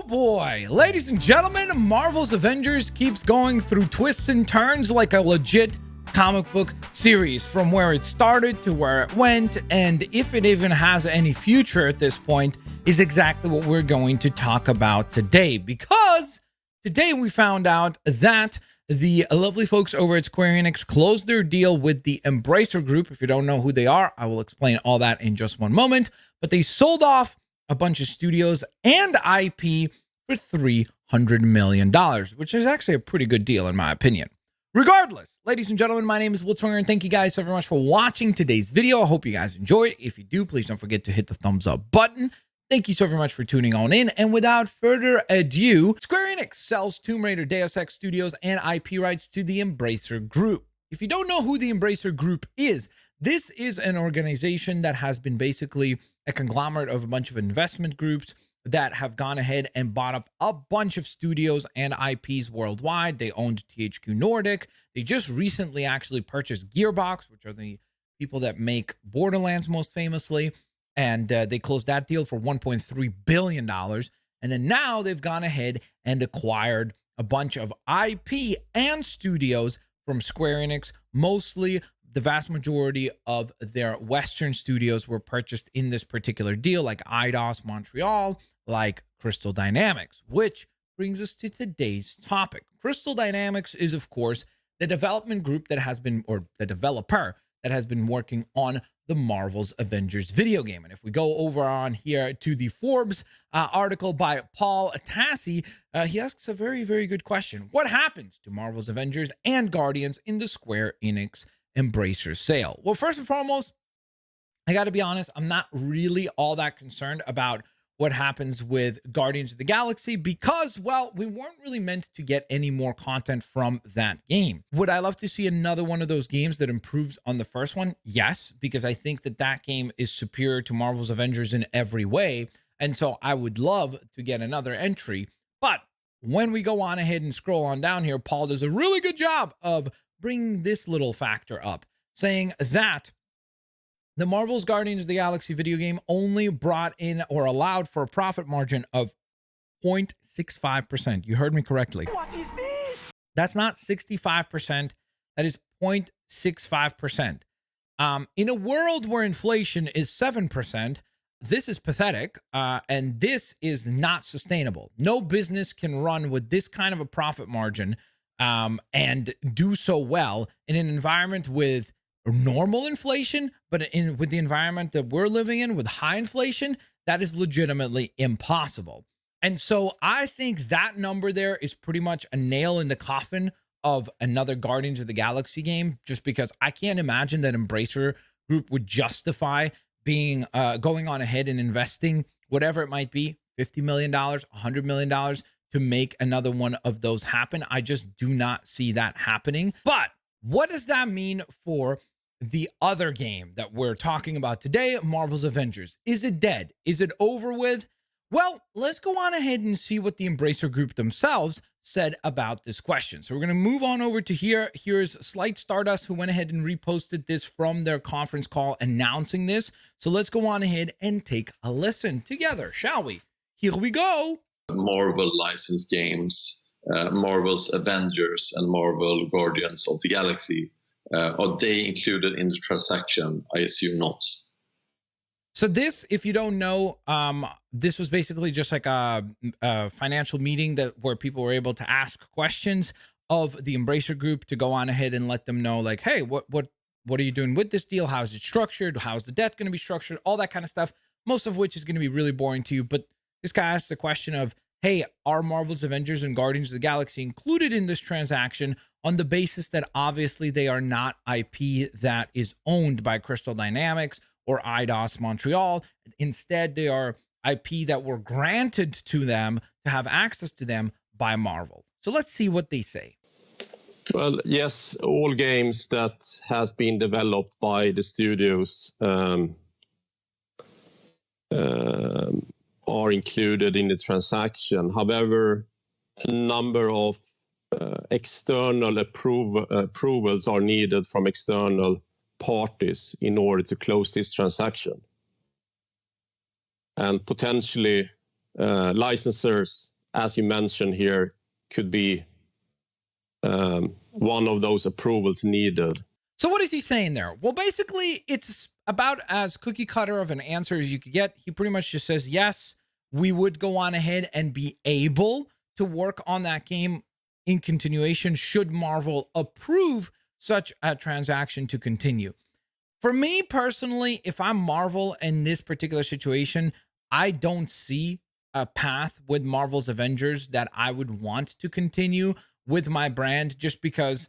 boy, ladies and gentlemen, Marvel's Avengers keeps going through twists and turns like a legit comic book series, from where it started to where it went, and if it even has any future at this point is exactly what we're going to talk about today, because today we found out that the lovely folks over at Square Enix closed their deal with the Embracer Group. If you don't know who they are, I will explain all that in just one moment, but they sold off a bunch of studios and IP for $300 million, which is actually a pretty good deal in my opinion. Regardless, ladies and gentlemen, my name is Blitzwinger, and thank you guys so very much for watching today's video. I hope you guys enjoyed. If you do, please don't forget to hit the thumbs up button. Thank you so very much for tuning on in. And without further ado, Square Enix sells Tomb Raider, Deus Ex Studios, and IP rights to the Embracer Group. If you don't know who the Embracer Group is, this is an organization that has been basically a conglomerate of a bunch of investment groups that have gone ahead and bought up a bunch of studios and IPs worldwide. They owned THQ Nordic. They just recently actually purchased Gearbox, which are the people that make Borderlands most famously. And they closed that deal for $1.3 billion. And then now they've gone ahead and acquired a bunch of IP and studios from Square Enix. Mostly the vast majority of their Western studios were purchased in this particular deal, like Eidos Montreal, like Crystal Dynamics, which brings us to today's topic. Crystal Dynamics is, of course, the development group that has been, or the developer that has been working on the Marvel's Avengers video game. And if we go over on here to the Forbes article by Paul Tassi, he asks a very, very good question. What happens to Marvel's Avengers and Guardians in the Square Enix Embracer sale? Well, first and foremost, I got to be honest, I'm not really all that concerned about what happens with Guardians of the Galaxy because, well, we weren't really meant to get any more content from that game. Would I love to see another one of those games that improves on the first one? Yes, because I think that that game is superior to Marvel's Avengers in every way. And so I would love to get another entry. But when we go on ahead and scroll on down here, Paul does a really good job of bringing this little factor up, saying that the Marvel's Guardians of the Galaxy video game only brought in or allowed for a profit margin of 0.65%. You heard me correctly. What is this? That's not 65%. That is 0.65%. In a world where inflation is 7%, this is pathetic, and this is not sustainable. No business can run with this kind of a profit margin and do so well in an environment with normal inflation, but with the environment that we're living in with high inflation, that is legitimately impossible. And so I think that number there is pretty much a nail in the coffin of another Guardians of the Galaxy game, just because I can't imagine that Embracer Group would justify being going on ahead and investing whatever it might be, $50 million, $100 million to make another one of those happen. I just do not see that happening. But what does that mean for the other game that we're talking about today, Marvel's Avengers? Is it dead? Is it over with? Well, let's go on ahead and see what the Embracer Group themselves said about this question. So we're going to move on over to here. Here's Slight Stardust, who went ahead and reposted this from their conference call announcing this. So let's go on ahead and take a listen together, shall we? Here we go. Marvel licensed games, Marvel's Avengers and Marvel Guardians of the Galaxy. Are they included in the transaction? I assume not. So this, if you don't know, this was basically just like a financial meeting where people were able to ask questions of the Embracer Group to go on ahead and let them know, like, hey, what are you doing with this deal? How is it structured? How's the debt going to be structured? All that kind of stuff, most of which is going to be really boring to you. But this guy asked the question of, hey, are Marvel's Avengers and Guardians of the Galaxy included in this transaction, on the basis that obviously they are not IP that is owned by Crystal Dynamics or Eidos Montreal. Instead, they are IP that were granted to them to have access to them by Marvel. So let's see what they say. Well, yes, all games that has been developed by the studios are included in the transaction. However, a number of external approvals are needed from external parties in order to close this transaction. And potentially licensors as you mentioned here, could be one of those approvals needed. So what is he saying there? Well, basically, it's about as cookie cutter of an answer as you could get. He pretty much just says, yes, we would go on ahead and be able to work on that game in continuation should Marvel approve such a transaction to continue. For me personally, if I'm Marvel in this particular situation, I don't see a path with Marvel's Avengers that I would want to continue with my brand, just because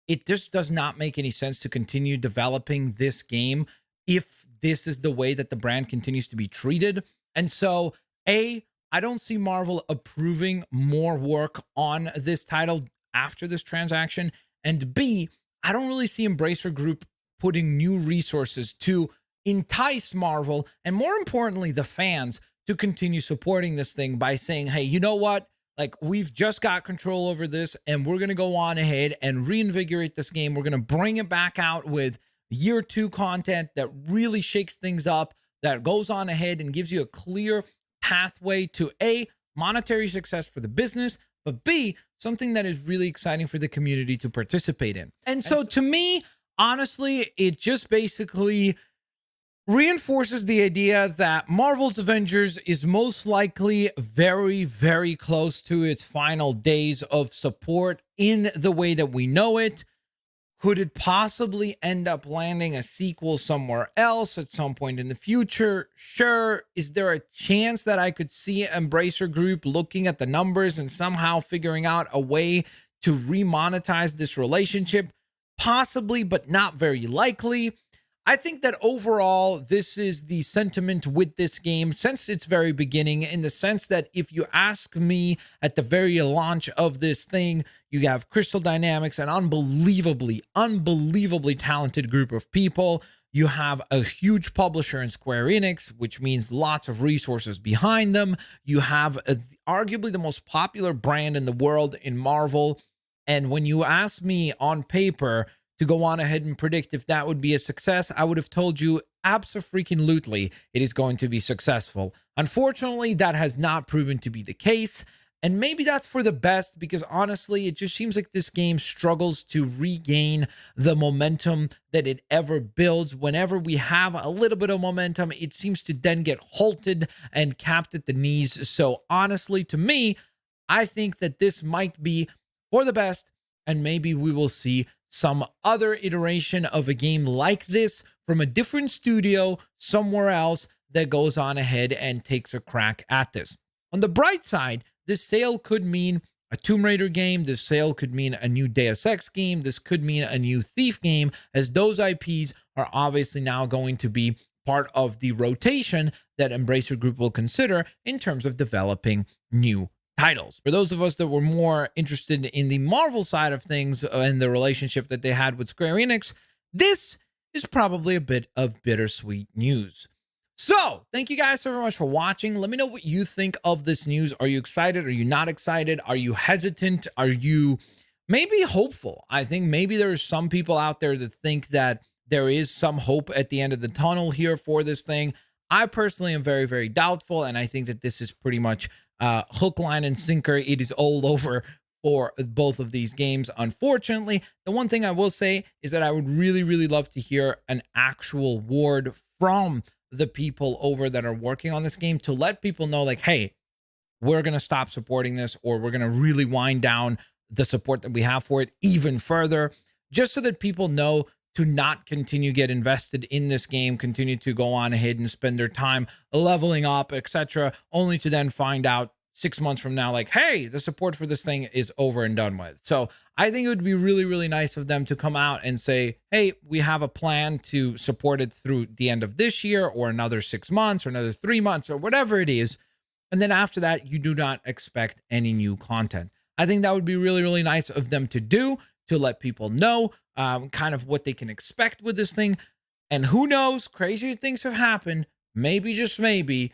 it just does not make any sense to continue developing this game if this is the way that the brand continues to be treated. And so, I don't see Marvel approving more work on this title after this transaction. And B, I don't really see Embracer Group putting new resources to entice Marvel, and more importantly, the fans, to continue supporting this thing by saying, hey, you know what? Like, we've just got control over this, and we're going to go on ahead and reinvigorate this game. We're going to bring it back out with year 2 content that really shakes things up, that goes on ahead and gives you a clear pathway to A, monetary success for the business, but B, something that is really exciting for the community to participate in. And so to me, honestly, it just basically reinforces the idea that Marvel's Avengers is most likely very, very close to its final days of support in the way that we know it. Could it possibly end up landing a sequel somewhere else at some point in the future? Sure. Is there a chance that I could see Embracer Group looking at the numbers and somehow figuring out a way to remonetize this relationship? Possibly, but not very likely. I think that overall, this is the sentiment with this game since its very beginning, in the sense that if you ask me at the very launch of this thing, you have Crystal Dynamics, an unbelievably talented group of people. You have a huge publisher in Square Enix, which means lots of resources behind them. You have arguably the most popular brand in the world in Marvel. And when you ask me on paper to go on ahead and predict if that would be a success, I would have told you abso-freaking-lutely it is going to be successful. Unfortunately, that has not proven to be the case. And maybe that's for the best, because honestly, it just seems like this game struggles to regain the momentum that it ever builds. Whenever we have a little bit of momentum, it seems to then get halted and capped at the knees. So honestly, to me, I think that this might be for the best, and maybe we will see some other iteration of a game like this from a different studio somewhere else that goes on ahead and takes a crack at this. On the bright side, this sale could mean a Tomb Raider game. This sale could mean a new Deus Ex game. This could mean a new Thief game, as those IPs are obviously now going to be part of the rotation that Embracer Group will consider in terms of developing new titles. For those of us that were more interested in the Marvel side of things and the relationship that they had with Square Enix, this is probably a bit of bittersweet news. So, thank you guys so very much for watching. Let me know what you think of this news. Are you excited? Are you not excited? Are you hesitant? Are you maybe hopeful? I think maybe there's some people out there that think that there is some hope at the end of the tunnel here for this thing. I personally am very, very doubtful, and I think that this is pretty much hook, line, and sinker. It is all over for both of these games. Unfortunately, the one thing I will say is that I would really, really love to hear an actual word from the people over that are working on this game to let people know, like, hey, we're going to stop supporting this, or we're going to really wind down the support that we have for it even further, just so that people know to not continue get invested in this game, continue to go on ahead and spend their time leveling up, etc., only to then find out 6 months from now, like, hey, the support for this thing is over and done with. So I think it would be really, really nice of them to come out and say, hey, we have a plan to support it through the end of this year, or another 6 months, or another 3 months, or whatever it is. And then after that, you do not expect any new content. I think that would be really, really nice of them to do, to let people know kind of what they can expect with this thing. And who knows, crazier things have happened. Maybe, just maybe,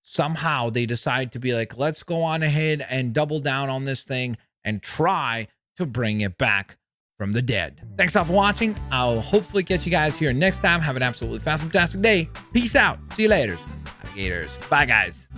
somehow they decide to be like, let's go on ahead and double down on this thing and try to bring it back from the dead. Thanks all for watching. I'll hopefully catch you guys here next time. Have an absolutely fantastic day. Peace out. See you later, alligators. Bye, guys.